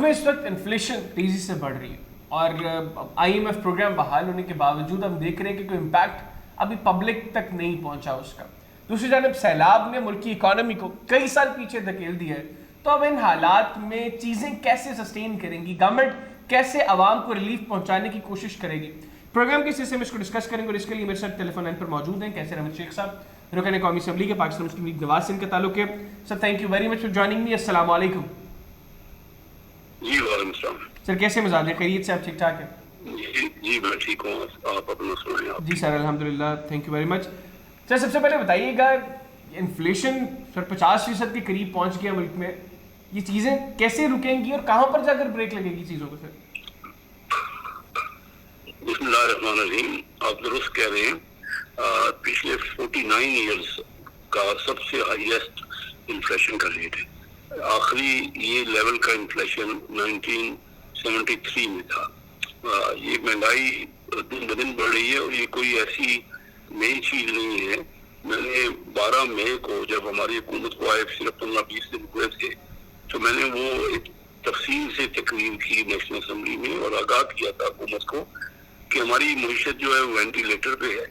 میں اس وقت انفلیشن تیزی سے بڑھ رہی ہے اور IMF پروگرام بحال ہونے کے باوجود ہم دیکھ رہے ہیں کہ کوئی امپیکٹ ابھی پبلک تک نہیں پہنچا اس کا. دوسری جانب سیلاب نے ملک کی اکانومی کو کئی سال پیچھے دھکیل دیا ہے. تو اب ان حالات میں چیزیں کیسے سسٹین کریں گی, گورنمنٹ کیسے عوام کو ریلیف پہنچانے کی کوشش کرے گی؟ پروگرام کے حصے میں اس کو ڈسکس کریں گے اور اس کے لیے میرے ساتھ ٹیلی فون لائن پر موجود ہیں کیسر احمد شیخ صاحب, رکن قومی اسمبلی کے پاکستان مسلم لیگ نواز سے ان کا تعلق ہے. Sir thank you very much for joining me. السلام علیکم. جی وعلیکم السلام. سر کیسے مزاج ہے, خیریت سے, آپ ٹھیک ٹھاک ہیں؟ جی میں ٹھیک ہوں, آپ اپنا سنائیں. جی سر الحمدللہ, تھینک یو ویری مچ. سر سب سے پہلے بتائیے گا, انفلیشن سر 50% کے قریب پہنچ گیا ملک میں, یہ چیزیں کیسے رکیں گی اور کہاں پر جا کر بریک لگے گی چیزوں کو؟ سر بسم اللہ الرحمن الرحیم. آپ درست کہہ رہے ہیں, پچھلے 49 ایئرس کا سب سے ہائیسٹ انفلیشن کا ریٹ ہے. آخری یہ لیول کا انفلیشن 1973 میں تھا. یہ مہنگائی دن بدن بڑھ رہی ہے اور یہ کوئی ایسی نئی چیز نہیں ہے. میں نے 12 مئی کو جب ہماری حکومت کو آئے صرف 15-20 دن ہوئے تھے تو میں نے وہ ایک تفصیل سے تقریر کی نیشنل اسمبلی میں اور آگاہ کیا تھا حکومت کو کہ ہماری معیشت جو ہے وہ وینٹیلیٹر پہ ہے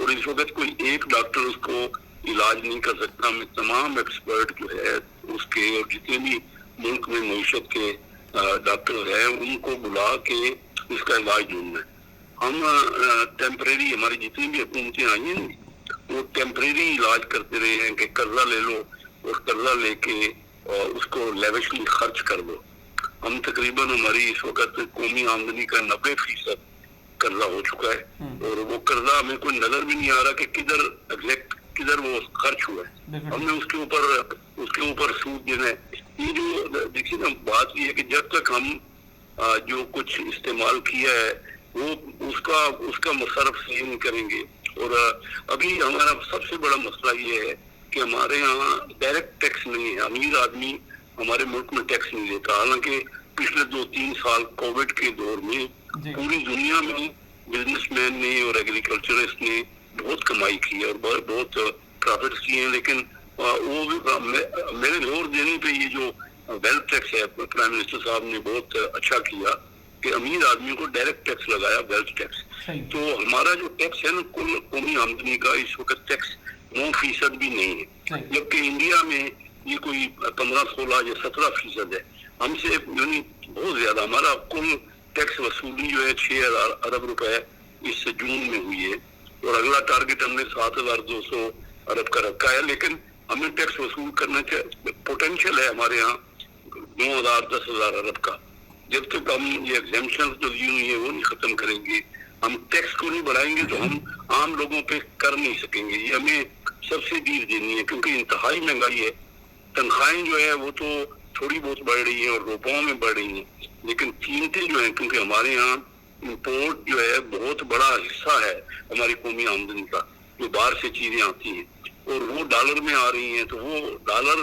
اور اس وقت کوئی ایک ڈاکٹر اس کو علاج نہیں کر سکتا. ہمیں تمام ایکسپرٹ جو ہے اس کے اور جتنے بھی ملک میں معیشت کے ڈاکٹر ہیں ان کو بلا کے اس کا علاج ڈھونڈنا ہے. ہم ٹیمپریری, ہماری جتنی بھی حکومتیں آئی ہیں وہ ٹیمپریری علاج کرتے رہے ہیں کہ قرضہ لے لو اور قرضہ لے کے اس کو لیوشلی خرچ کر دو. ہم تقریباً ہماری اس وقت قومی آمدنی کا 90% قرضہ ہو چکا ہے اور وہ قرضہ ہمیں کوئی نظر بھی نہیں آ رہا کہ کدھر وہ خرچ ہوا ہے. ہم نے اس کے اوپر سود دینا ہے. یہ جو دیکھیے نا, بات یہ ہے کہ جب تک ہم جو کچھ استعمال کیا ہے وہ اس کا مصرف صحیح نہیں کریں گے. اور ابھی ہمارا سب سے بڑا مسئلہ یہ ہے کہ ہمارے یہاں ڈائریکٹ ٹیکس نہیں ہے. امیر آدمی ہمارے ملک میں ٹیکس نہیں دیتا, حالانکہ پچھلے 2-3 سال کووڈ کے دور میں پوری دنیا میں بزنس مین نے اور ایگریکلچرسٹ نے بہت کمائی کی ہے اور بہت پرافٹس کیے ہیں. لیکن وہ میرے زور دینے پہ یہ جو ویلتھ ٹیکس ہے, پرائم منسٹر صاحب نے بہت اچھا کیا کہ امیر آدمی کو ڈائریکٹ ٹیکس لگایا, ویلتھ ٹیکس. تو ہمارا جو ٹیکس ہے نا کل قومی آمدنی کا اس وقت ٹیکس 9% بھی نہیں ہے, جبکہ انڈیا میں یہ کوئی 15-16 یا 17% ہے. ہم سے یعنی بہت زیادہ. ہمارا کل ٹیکس وصولی جو ہے 6,000 ارب روپے اس جون میں ہوئی ہے اور اگلا ٹارگٹ ہم نے 7,200 ارب کا رکھا ہے. لیکن ہمیں ٹیکس وصول کرنا پوٹینشیل ہے ہمارے یہاں 9,000-10,000 ارب کا. جب تک ہم یہ ایگزیمشن جو دی ہوئی ہے وہ نہیں ختم کریں گے, ہم ٹیکس کو نہیں بڑھائیں گے تو ہم عام لوگوں پہ کر نہیں سکیں گے. یہ ہمیں سبسڈیز دینی ہے کیونکہ انتہائی مہنگائی ہے. تنخواہیں جو ہے وہ تو تھوڑی بہت بڑھ رہی ہیں اور روپوں میں بڑھ رہی ہیں, لیکن قیمتیں جو ہیں کیونکہ ہمارے یہاں امپورٹ جو ہے بہت بڑا حصہ ہے ہماری قومی آمدنی کا, جو باہر سے چیزیں آتی ہیں اور وہ ڈالر میں آ رہی ہیں. تو وہ ڈالر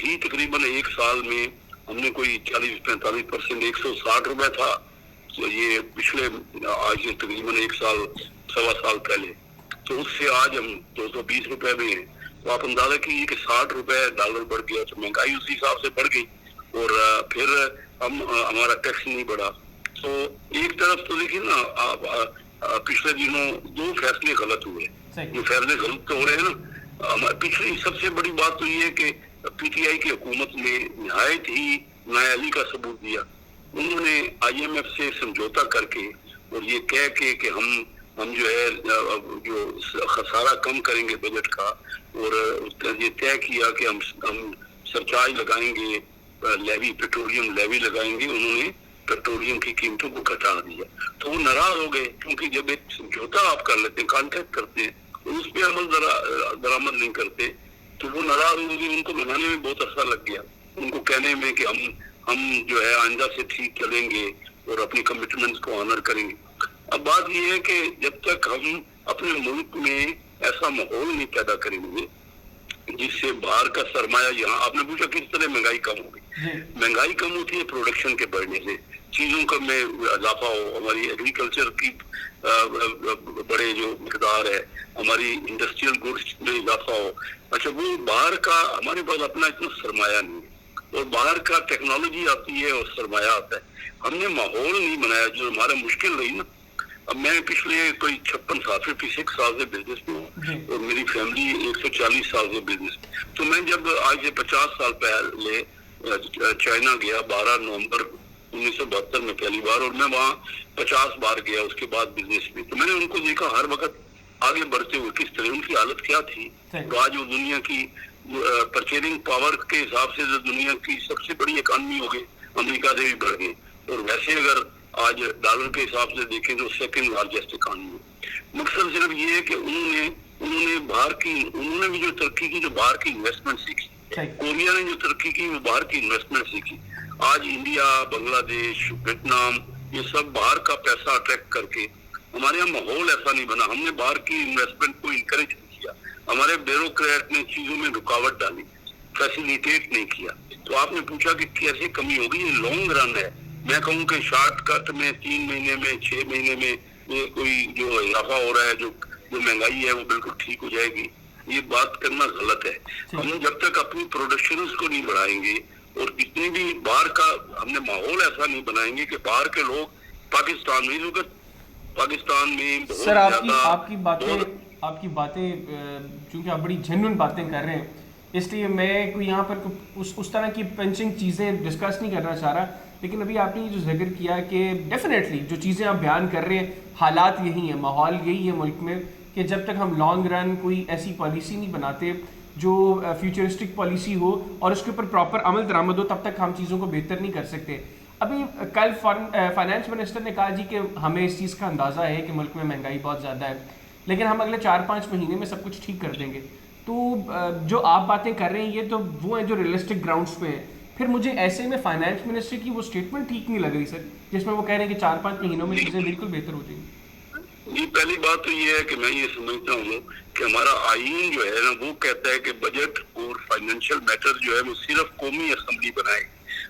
ہی تقریباً ایک سال میں ہم نے کوئی 40-45%, 160 روپے تھا یہ پچھلے آج سے تقریباً 1 سال 1.25 سال پہلے, تو اس سے آج ہم 220 روپے میں ہیں. تو آپ اندازہ کیجیے کہ 60 روپے ڈالر بڑھ گیا, تو مہنگائی اسی حساب سے بڑھ گئی اور پھر ہمارا ٹیکس نہیں بڑھا. تو ایک طرف تو دیکھیے نا, آپ پچھلے دنوں 2 فیصلے غلط ہوئے. جو فیصلے غلط تو ہو رہے ہیں نا, پچھلی سب سے بڑی بات تو یہ ہے کہ PTI کی حکومت نے نہایت ہی نااہلی کا ثبوت دیا. انہوں نے IMF سے سمجھوتا کر کے اور یہ کہہ کے کہ ہم جو ہے جو خسارہ کم کریں گے بجٹ کا, اور یہ طے کیا کہ ہم سرچارج لگائیں گے, لیوی پیٹرولیم لیوی لگائیں گے. انہوں نے پیٹرولیم کی قیمتوں کو گھٹا دیا تو وہ ناراض ہو گئے, کیونکہ جب ایک سمجھوتا آپ کر لیتے ہیں, کانٹریکٹ کرتے ہیں, اس پہ عمل درآمد نہیں کرتے تو وہ ناراض ہو گئے. ان کو منانے میں بہت عرصہ لگ گیا, ان کو کہنے میں کہ ہم جو ہے آئندہ سے ٹھیک چلیں گے اور اپنی کمٹمنٹس کو آنر کریں گے. اب بات یہ ہے کہ جب تک ہم اپنے ملک میں ایسا ماحول نہیں پیدا کریں گے جس سے باہر کا سرمایہ یہاں, آپ نے پوچھا کس طرح مہنگائی کم ہوگی. مہنگائی کم ہوتی ہے پروڈکشن کے بڑھنے سے, چیزوں کا میں اضافہ ہو, ہماری ایگریکلچر کی بڑے جو مقدار ہے, ہماری انڈسٹریل گڈس میں اضافہ ہو. اچھا وہ باہر کا, ہمارے پاس اپنا اتنا سرمایہ نہیں ہے, اور باہر کا ٹیکنالوجی آتی ہے اور سرمایہ آتا ہے. ہم نے ماحول نہیں بنایا جو ہمارا مشکل رہی نا. اب میں پچھلے کوئی 56 سال سے بزنس میں ہوں اور میری فیملی 140 سال سے بزنس میں. تو میں جب آج سے 50 سال پہلے چائنا گیا 12 نومبر 1972 میں پہلی بار, اور میں وہاں 50 بار گیا اس کے بعد بزنس میں. تو میں نے ان کو دیکھا ہر وقت آگے بڑھتے ہوئے کس طرح, ان کی حالت کیا تھی. تو آج وہ دنیا کی پرچیزنگ پاور کے حساب سے دنیا کی سب سے بڑی اکانومی ہو گئی, امریکہ سے بھی بڑھ گئی. اور ویسے اگر آج ڈالر کے حساب سے دیکھیں تو سیکنڈ لارجسٹ اکانومی. مقصد صرف یہ ہے کہ انہوں نے بھی جو ترقی کی, جو باہر کی انویسٹمنٹ سیکھی. کوریا نے جو ترقی کی وہ باہر کی انویسٹمنٹ سیکھی. آج انڈیا, بنگلہ دیش, ویتنام, یہ سب باہر کا پیسہ اٹریکٹ کر کے. ہمارے یہاں ماحول ایسا نہیں بنا, ہم نے باہر کی انویسٹمنٹ کو انکریج نہیں کیا. ہمارے بیوروکریٹ نے چیزوں میں رکاوٹ ڈالی, فیسیلیٹیٹ نہیں کیا. تو آپ نے پوچھا کہ کیسے کمی ہوگی, یہ لانگ رن ہے. میں کہوں کہ شارٹ کٹ میں 3 مہینے میں 6 مہینے میں یہ کوئی جو اضافہ ہو رہا ہے, جو مہنگائی ہے وہ بالکل ٹھیک ہو جائے گی, یہ بات کرنا غلط ہے. ہم جب تک اپنی پروڈکشنز کو نہیں بڑھائیں گے اور جتنے بھی باہر کا ہم نے ماحول ایسا نہیں بنائیں گے کہ باہر کے لوگ پاکستان میں بہت سر زیادہ. آپ کی باتیں چونکہ آپ بڑی جینوئن باتیں کر رہے ہیں, اس لیے میں کوئی یہاں پر اس طرح کی پنچنگ چیزیں ڈسکس نہیں کرنا چاہ رہا. لیکن ابھی آپ نے جو ذکر کیا کہ ڈیفینیٹلی جو چیزیں آپ بیان کر رہے ہیں, حالات یہی ہیں, ماحول یہی ہے ملک میں کہ جب تک ہم لانگ رن کوئی ایسی پالیسی نہیں بناتے جو فیوچرسٹک پالیسی ہو اور اس کے اوپر پراپر عمل درآمد ہو, تب تک ہم چیزوں کو بہتر نہیں کر سکتے. ابھی کل فائنانس منسٹر نے کہا جی کہ ہمیں اس چیز کا اندازہ ہے کہ ملک میں مہنگائی بہت زیادہ ہے, لیکن ہم اگلے 4-5 مہینے میں سب کچھ ٹھیک کر دیں گے. تو جو آپ باتیں کر رہے ہیں یہ تو وہ ہیں جو ریئلسٹک گراؤنڈس پہ ہیں. پھر مجھے ایسے میں فائنانس منسٹر کی وہ اسٹیٹمنٹ ٹھیک نہیں لگ رہی سر, جس میں وہ کہہ رہے ہیں کہ 4-5 مہینوں میں چیزیں بالکل بہتر ہو جائیں گی. جی, پہلی بات تو یہ ہے کہ میں یہ سمجھتا ہوں کہ ہمارا آئین جو ہے نا وہ کہتا ہے کہ بجٹ اور فائنینشیل میٹر جو ہے وہ صرف قومی اسمبلی بنائے,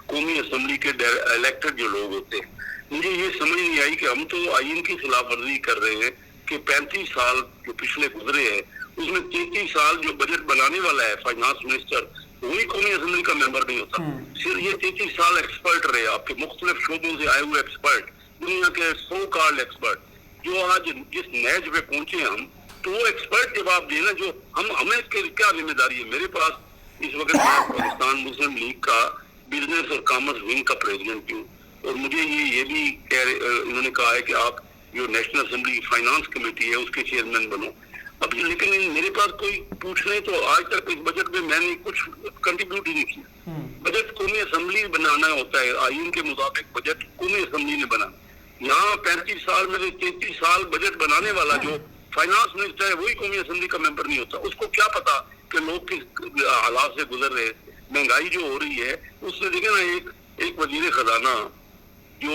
قومی اسمبلی کے الیکٹڈ جو لوگ ہوتے ہیں. مجھے یہ سمجھ نہیں آئی کہ ہم تو آئین کی خلاف ورزی کر رہے ہیں کہ 35 سال جو پچھلے گزرے ہیں اس میں 33 سال جو بجٹ بنانے والا ہے فائنانس منسٹر, وہی قومی اسمبلی کا ممبر نہیں ہوتا. صرف یہ 33 سال ایکسپرٹ رہے, آپ کے مختلف شعبوں سے آئے ہوئے ایکسپرٹ, دنیا کے سو کارڈ ایکسپرٹ, جو آج جس نیج پہ پہنچے ہم, تو وہ ایکسپرٹ جواب دیں نا جو ہمیں کیا ذمہ داری ہے. میرے پاس اس وقت پاکستان مسلم لیگ کا بزنس اور کامرس ونگ کا پریزیڈنٹ ہوں, اور مجھے یہ بھی انہوں نے کہا ہے کہ آپ جو نیشنل اسمبلی فائنانس کمیٹی ہے اس کے چیئرمین بنو. اب لیکن میرے پاس کوئی پوچھنے تو آج تک اس بجٹ میں نے کچھ کنٹریبیوٹ ہی نہیں کیا. بجٹ قومی اسمبلی بنانا ہوتا ہے, آئین کے مطابق بجٹ قومی اسمبلی نے بنانا. یہاں 35 سال میں 33 سال بجٹ بنانے والا جو فائنانس منسٹر ہے وہی قومی اسمبلی کا ممبر نہیں ہوتا. اس کو کیا پتا کہ لوگ کس حالات سے گزر رہے. مہنگائی جو ہو رہی ہے اس میں دیکھیں نا, ایک وزیر خزانہ جو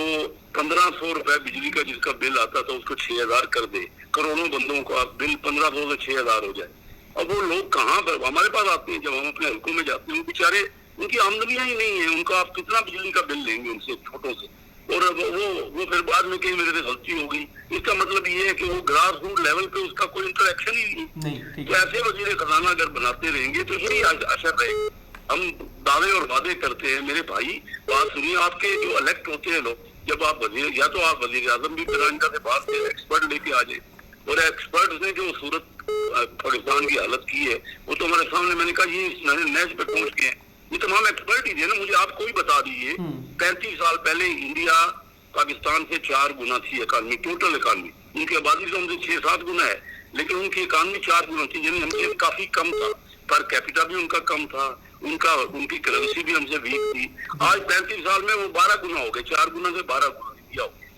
1500 روپے بجلی کا جس کا بل آتا تھا اس کو 6000 کر دے, کروڑوں بندوں کا بل 1500 سے 6000 ہو جائے. اب وہ لوگ کہاں پر ہمارے پاس آتے ہیں جب ہم اپنے حلقوں میں جاتے ہیں, وہ بیچارے ان کی آمدنیاں ہی نہیں ہیں, ان کا آپ کتنا بجلی کا بل لیں گے ان سے چھوٹوں سے, اور وہ پھر بعد میں کہیں میرے سے غلطی ہو گئی. اس کا مطلب یہ ہے کہ وہ گراس روٹ لیول پہ اس کا کوئی انٹریکشن ہی نہیں. تو ایسے وزیر خزانہ اگر بناتے رہیں گے تو یہی اثر رہے گا. ہم دعوے اور وعدے کرتے ہیں. میرے بھائی بات سنیے, آپ کے جو الیکٹ ہوتے ہیں لوگ, جب آپ وزیر, یا تو آپ وزیر اعظم بھی کرانکا سے بات سے ایکسپرٹ لے کے آ جائیں, اور ایکسپرٹ نے جو صورت پاکستان کی حالت کی ہے وہ تو ہمارے سامنے, میں نے کہا یہ نیچ پہ پہنچ گئے ہیں, یہ تمام ایکسپرٹ ہی تھے نا. مجھے آپ کوئی بتا دیجیے 35 سال پہلے انڈیا پاکستان سے 4 گنا تھی اکانومی, ٹوٹل اکانومی. ان کی آبادی تو ہم سے 6-7 گنا ہے, لیکن ان کی اکانومی 4 گنا تھی, یعنی ہم سے کافی کم تھا. پر کیپیٹا بھی ان کا کم تھا, ان کی کرنسی بھی ہم سے ویک تھی. آج 35 سال میں وہ 12 گنا ہو گئے, 4 گنا سے 12 گنا دیا ہو گیا.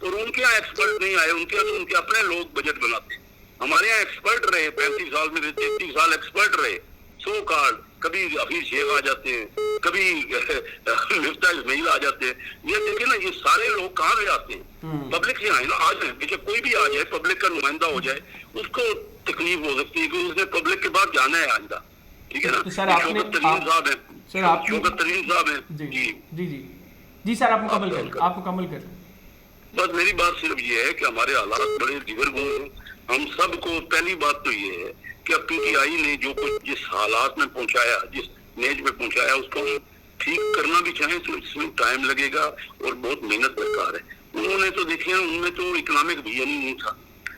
اور ان کے یہاں ایکسپرٹ نہیں آئے, ان کے اپنے لوگ بجٹ بناتے ہیں. ہمارے یہاں ایکسپرٹ رہے 35 سال میں, 33 سال ایکسپرٹ رہے, سو کارڈ, کبھی حفیظ شیخ آ جاتے ہیں, کبھی مفتاح اسماعیل آ جاتے ہیں. یہ دیکھیں نا, یہ سارے لوگ کہاں سے آتے ہیں, پبلک سے آئے نا. آ جائیں, بے شک کوئی بھی آ جائے, پبلک کا نمائندہ ہو جائے, اس کو تکلیف ہو سکتی ہے کہ اس نے پبلک کے بعد جانا ہے آئندہ, ٹھیک ہے نا. شوکت ترین صاحب ہیں, شوکت ترین صاحب ہیں. جی سر, آپ مکمل کریں. بس میری بات صرف یہ ہے کہ ہمارے حالات بڑے دیگر ہیں. ہم سب کو پہلی بات تو یہ ہے کہ اب PTI نے جو کچھ جس حالات میں پہنچایا, جس نیج میں پہنچایا, اس کو ٹھیک کرنا بھی چاہیں تو اس میں ٹائم لگے گا اور بہت محنت درکار ہے. انہوں نے تو دیکھیے ان میں تو اکنامک ویژن ہی نہیں تھا.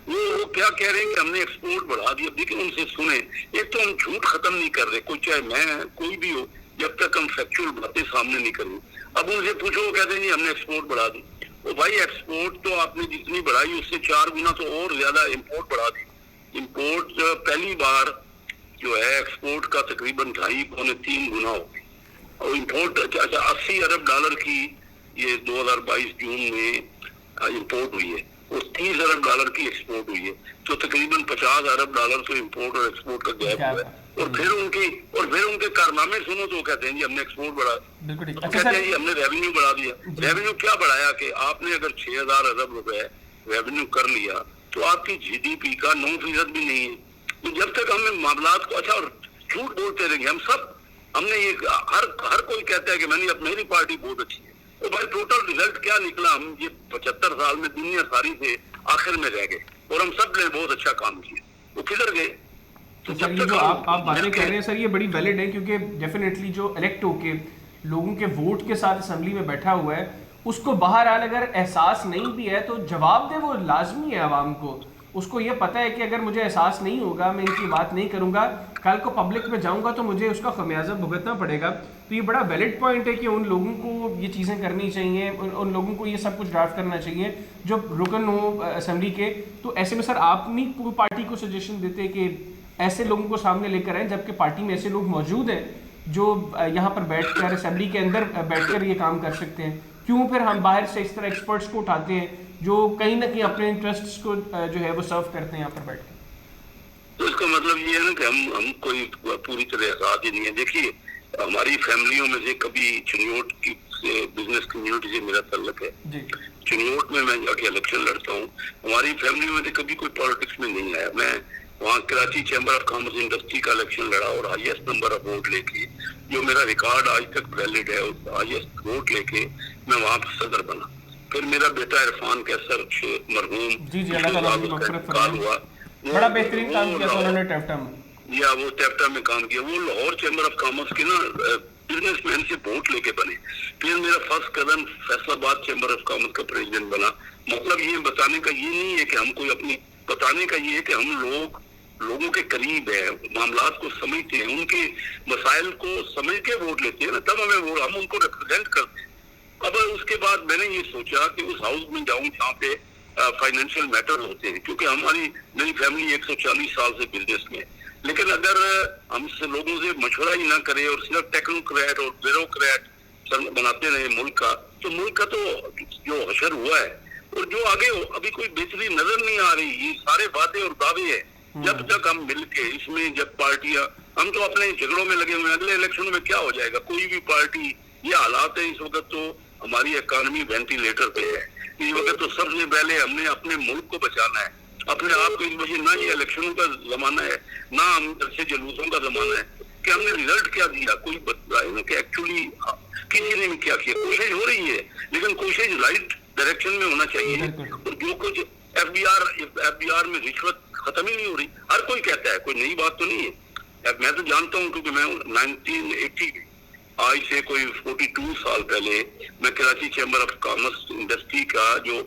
وہ کیا کہہ رہے ہیں کہ ہم نے ایکسپورٹ بڑھا دیا. دیکھیں ان سے سنیں, ایک تو ہم جھوٹ ختم نہیں کر رہے, کوئی چاہے میں کوئی بھی ہو, جب تک ہم فیکچوئل باتیں سامنے نہیں کریں. اب ان سے پوچھو, وہ کہتے ہیں جی ہم نے ایکسپورٹ بڑھا دی. وہ بھائی ایکسپورٹ تو آپ نے جتنی بڑھائی اس سے 4 گنا تو اور زیادہ امپورٹ بڑھا دی. امپورٹ پہلی بار جو ہے ایکسپورٹ کا تقریباً 2.5-3 گنا ہو گئی. اور امپورٹ 80 ارب ڈالر کی یہ 2022 جون میں امپورٹ ہوئی ہے, اور 30 ارب ڈالر کی ایکسپورٹ ہوئی ہے. تو تقریباً 50 ارب ڈالر تو امپورٹ اور ایکسپورٹ کا گیپ ہوا ہے. اور پھر ان کے کارنامے سنو تو وہ کہتے ہیں جی ہم نے ایکسپورٹ بڑھا, کہتے ہیں جی ہم نے ریونیو بڑھا دیا. ریونیو کیا بڑھایا کہ آپ نے اگر 6,000 ارب روپے ریونیو کر لیا تو آپ کی جی ڈی پی کا 9% بھی نہیں ہے. تو جب تک ہمیں معاملات کو اچھا, اور جھوٹ بولتے رہیں گے ہم سب, ہم نے یہ ہر کوئی کہتا ہے کہ میں نے میری پارٹی بہت اچھی ہے. تو بھائی ٹوٹل ریزلٹ کیا نکلا؟ ہم یہ 75 سال میں دنیا ساری سے آخر میں رہ گئے, اور ہم سب نے بہت اچھا کام کیا. وہ کدھر گئے؟ تو سر یہ جو آپ باتیں کر رہے ہیں سر, یہ بڑی ویلڈ ہے, کیونکہ ڈیفینیٹلی جو الیکٹ ہو کے لوگوں کے ووٹ کے ساتھ اسمبلی میں بیٹھا ہوا ہے, اس کو بہرحال اگر احساس نہیں بھی ہے تو جواب دے وہ لازمی ہے عوام کو. اس کو یہ پتہ ہے کہ اگر مجھے احساس نہیں ہوگا, میں ان کی بات نہیں کروں گا, کل کو پبلک میں جاؤں گا تو مجھے اس کا خمیازہ بھگتنا پڑے گا. تو یہ بڑا ویلڈ پوائنٹ ہے کہ ان لوگوں کو یہ چیزیں کرنی چاہیے, ان لوگوں کو یہ سب کچھ ڈرافٹ کرنا چاہیے جو رکن ہو اسمبلی کے. تو ایسے میں سر آپ نہیں پوری پارٹی کو سجیشن دیتے کہ ایسے لوگوں کو سامنے لے کر آئیں, جبکہ پارٹی میں ایسے لوگ موجود ہیں جو یہاں پر بیٹھ کر اسمبلی کے اندر بیٹھ کر یہ کام کر سکتے ہیں؟ کیوں پھر ہم باہر سے اس طرح ایکسپرٹس کو اٹھاتے ہیں جو کہیں نہ کہیں اپنے انٹرسٹس کو جو ہے وہ سرو کرتے ہیں یہاں پر بیٹھ کے؟ تو اس کا مطلب یہ ہے نا کہ ہم کوئی پوری طرح آزاد ہی نہیں ہے. دیکھیے ہماری فیملیوں میں سے کبھی چنیوٹ کی بزنس کمیونٹی سے میرا تعلق ہے. چنیوٹ میں جا کے الیکشن لڑتا ہوں. ہماری فیملیوں میں سے کبھی کوئی پالیٹکس میں نہیں آیا. میں وہاں Karachi chamber of commerce industry کا الیکشن لڑا, اور ہائیسٹ نمبر آف ووٹ لے کے, جو میرا ریکارڈ آج تک ویلڈ ہے, ہائیسٹ ووٹ لے کے میں وہاں پر صدر بنا. پھر میرا بیٹا عرفان کیسر مرحوم انتقال ہوا, بڑا بہترین کام کیا تھا انہوں نے ٹیپٹا میں. وہ ٹیپٹا میں کام کیا. وہ لاہور چیمبر آف کامرس کے نا بزنس مین سے ووٹ لے کے بنے. پھر میرا فرسٹ کزن فیصل آباد چیمبر آف کامرس کا پریزیڈنٹ بنا. مطلب یہ بتانے کا یہ نہیں ہے کہ ہم کوئی اپنی, بتانے کا یہ ہے کہ ہم لوگوں کے قریب ہیں, معاملات کو سمجھتے ہیں, ان کے مسائل کو سمجھ کے ووٹ لیتے ہیں نا, تب ہم ان کو ریپرزینٹ کرتے ہیں. اب اس کے بعد میں نے یہ سوچا کہ اس ہاؤس میں جاؤں جہاں پہ فائنینشیل میٹر ہوتے ہیں, کیونکہ میری فیملی 140 سال سے بزنس میں. لیکن اگر ہم سے لوگوں سے مشورہ ہی نہ کرے اور صرف ٹیکنوکریٹ اور بیوروکریٹ بناتے رہے ملک کا, تو ملک کا تو جو حشر ہوا ہے اور جو آگے ابھی کوئی بہتری نظر نہیں آ رہی. یہ سارے وعدے اور دعوے ہیں. جب تک ہم مل کے اس میں, جب پارٹیاں, ہم تو اپنے جھگڑوں میں لگے ہوئے ہیں, اگلے الیکشنوں میں کیا ہو جائے گا کوئی بھی پارٹی. یہ حالات ہے اس وقت, تو ہماری اکانومی وینٹیلیٹر پہ ہے اس وقت. تو سب سے پہلے ہم نے اپنے ملک کو بچانا ہے, اپنے آپ کو. اس وجہ نہ یہ الیکشنوں کا زمانہ ہے, نہ ہم سے جلوسوں کا زمانہ ہے کہ ہم نے ریزلٹ کیا دیا. کوئی بتائے نا کہ ایکچولی کسی نے بھی کیا کیا. کوشش ہو رہی ہے, لیکن کوشش رائٹ ڈائریکشن میں ہونا چاہیے. اور جو کچھ ایف بی آر میں رشوت ختم ہی نہیں ہو رہی. ہر کوئی کہتا ہے, کوئی نئی بات تو نہیں ہے. میں تو جانتا ہوں کیونکہ میں 1980 آج سے کوئی 42 سال پہلے میں Karachi chamber of commerce industry کا جو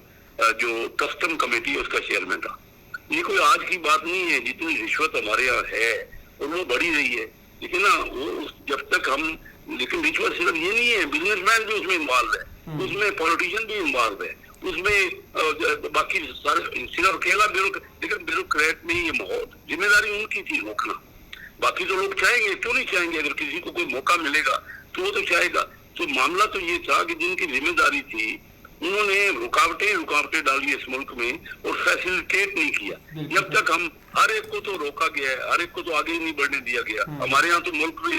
کسٹم کمیٹی ہے اس کا چیئرمین تھا. یہ کوئی آج کی بات نہیں ہے. جتنی رشوت ہمارے یہاں ہے اور وہ بڑھی رہی ہے, لیکن نا وہ جب تک ہم, لیکن رشوت صرف یہ نہیں ہے, بزنس مین بھی اس میں انوالو ہے, اس میں پولیٹیشین بھی انوالو ہے, اس میں باقی صرف اکیلا لیکن بیوروکریٹ میں یہ ماحول, ذمہ داری ان کی تھی روکنا. باقی تو لوگ چاہیں گے, کیوں نہیں چاہیں گے؟ اگر کسی کو کوئی موقع ملے گا تو وہ تو چاہے گا. تو معاملہ تو یہ تھا کہ جن کی ذمہ داری تھی انہوں نے رکاوٹیں ڈالی اس ملک میں اور فیسیلیٹیٹ نہیں کیا. جب تک ہم, ہر ایک کو تو روکا گیا ہے, ہر ایک کو تو آگے ہی نہیں بڑھنے دیا گیا. ہمارے یہاں تو ملک میں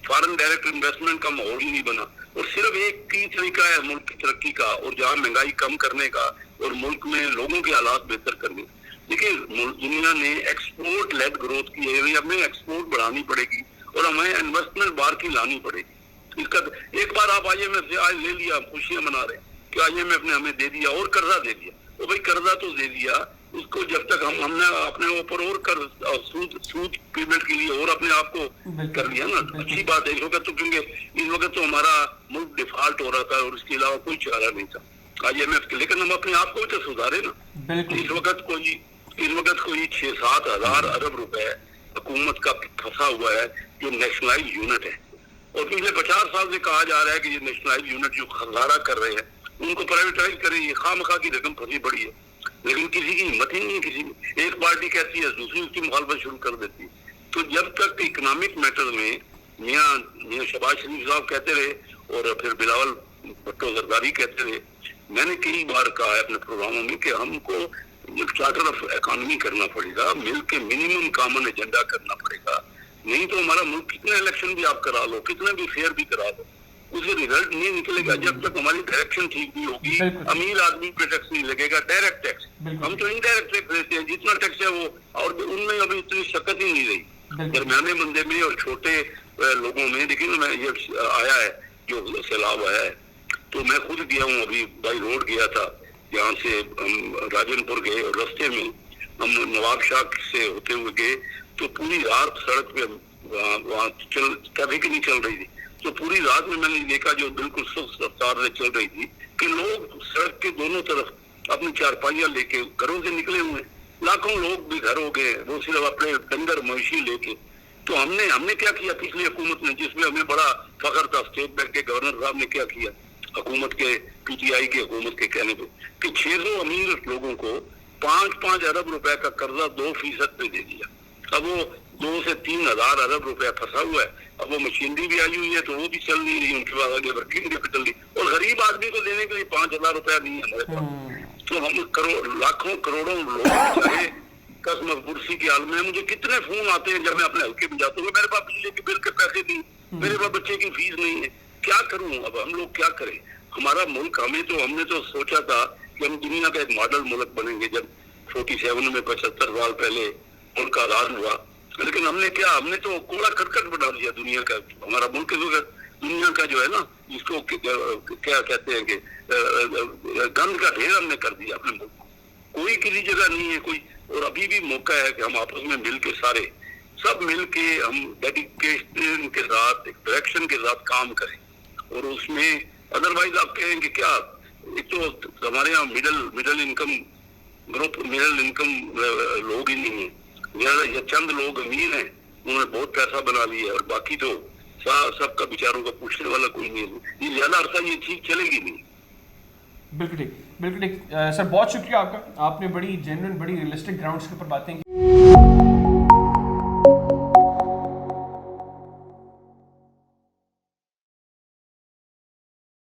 فارن ڈائریکٹ انویسٹمنٹ کا ماحول ہی نہیں بنا. اور صرف ایک ہی طریقہ ہے ملک کی ترقی کا, اور جہاں مہنگائی کم کرنے کا اور ملک میں لوگوں کے حالات بہتر کرنے. دیکھیے دنیا نے ایکسپورٹ لیڈ گروتھ کی ہے, ہمیں ایکسپورٹ بڑھانی پڑے گی اور ہمیں انویسٹمنٹ باہر کی لانی پڑے گی. اس کا ایک بار آپ آئی ایم ایف سے آج لے لیا, خوشیاں منا رہے ہیں کہ آئی ایم ایف نے ہمیں دے دیا اور قرضہ دے دیا. تو بھائی قرضہ تو دے دیا, اس کو جب تک ہم نے اپنے اوپر اور سود پیمنٹ کے لیے اور اپنے آپ کو کر لیا نا, اچھی بات ہے اس وقت تو, کیونکہ اس وقت تو ہمارا ملک ڈیفالٹ ہو رہا تھا اور اس کے علاوہ کوئی چارہ نہیں تھا IMF کے, لیکن ہم اپنے آپ کو بھی تو سدھارے نا. اس وقت کوئی 6-7 ہزار ارب روپے حکومت کا پھنسا ہوا ہے جو نیشنلائز یونٹ ہے, اور پچھلے 50 سال سے کہا جا رہا ہے کہ یہ نیشنلائز یونٹ جو خزارہ کر رہے ہیں ان کو پرائیویٹائز کریں, یہ خواہ کی رقم پھنسی پڑی ہے, لیکن کسی کی ہمت ہی نہیں ہے. کسی ایک پارٹی کہتی ہے دوسری اس کی مخالفت شروع کر دیتی ہے. تو جب تک اکنامک میٹر میں میاں شہباز شریف صاحب کہتے رہے اور پھر بلاول بھٹو زرداری کہتے رہے, میں نے کئی بار کہا ہے اپنے پروگراموں میں کہ ہم کو چارٹر آف اکانومی کرنا پڑے گا, مل کے منیمم کامن ایجنڈا کرنا پڑے گا, نہیں تو ہمارا ملک کتنے الیکشن بھی آپ کرا لو, کتنے بھی فیئر بھی کرا دو, اسے ریزلٹ نہیں نکلے گا جب تک ہماری ڈائریکشن ٹھیک نہیں ہوگی. امیر آدمی پہ ٹیکس نہیں لگے گا, ڈائریکٹ ٹیکس, ہم تو انڈائریکٹ ٹیکس دیتے ہیں, جتنا ٹیکس ہے وہ, اور ان میں ابھی اتنی شکت ہی نہیں رہی درمیانے بندے میں اور چھوٹے لوگوں میں. لیکن میں یہ آیا ہے جو سیلاب آیا ہے تو میں خود گیا ہوں, ابھی بائی روڈ گیا تھا, یہاں سے ہم راجن پور گئے اور رستے میں ہم نواب شاہ سے ہوتے ہوئے گئے تو پوری رات سڑک پہ وہاں ٹریفک نہیں چل رہی تھی, تو پوری رات میں نے دیکھا جو بالکل سست رفتار سے چل رہی تھی کہ لوگ سڑک کے دونوں طرف اپنی چارپائیاں لے کے گھروں سے نکلے ہوئے, لاکھوں لوگ بھی گھر ہو گئے, وہ صرف اپنے ڈنگر مویشی لے کے. تو ہم نے کیا کیا پچھلی حکومت نے, جس میں ہمیں بڑا فخر تھا, اسٹیٹ بینک کے گورنر صاحب نے کیا کیا حکومت کے PTI کی حکومت کے کہنے پہ کہ 600 امیر لوگوں کو 5 ارب روپے کا قرضہ 2% پہ دے دیا. اب وہ 2 سے 3 ہزار ارب روپے پھنسا ہوا ہے. اب وہ مشینری بھی آئی ہوئی ہے تو وہ بھی چل نہیں رہی, ان کے پاس آگے ورکنگ کیپٹل نہیں, اور غریب آدمی کو دینے کے لیے 5,000 روپیہ نہیں ہے ہمارے پاس. تو ہم لاکھوں کروڑوں لوگ چاہے قسم برسی کے عالم میں, مجھے کتنے فون آتے ہیں جب میں اپنے حلقے میں جاتا ہوں, میرے پاس بجلی کے بل کے پیسے نہیں, میرے پاس بچے کی فیس نہیں ہے, کیا کروں. اب ہم لوگ کیا کریں, ہمارا ملک ہم نے تو سوچا تھا کہ ہم دنیا کا ایک ماڈل ملک بنیں گے جب 47 میں 75 سال پہلے ملک آزاد ہوا, لیکن ہم نے تو کوڑا کرکٹ بنا دیا دنیا کا. ہمارا ملک دنیا کا جو ہے نا, جس کو کیا کہتے ہیں کہ گند کا ڈھیر ہم نے کر دیا اپنے ملک کو, کوئی کسی جگہ نہیں ہے کوئی. اور ابھی بھی موقع ہے کہ ہم آپس میں مل کے سب مل کے ہم ڈیڈیکیشن کے ساتھ ایک ڈائریکشن کے ساتھ کام کریں, اور اس میں ادروائز آپ کہیں کہ کیا, ایک تو ہمارے یہاں middle income group, middle income لوگ ہی نہیں ہیں, یہ چند لوگ امیر ہیں, انہوں نے بہت پیسہ بنا لیا ہے, اور باقی تو سب کا بیچاروں کا پوچھنے والا کوئی نہیں ہے. یہ زیادہ عرصہ یہ چیز چلے گی نہیں. بالکل ٹھیک سر, بہت شکریہ آپ کا, آپ نے بڑی جینوئن بڑی ریئلسٹک گراؤنڈس کے اوپر باتیں کی.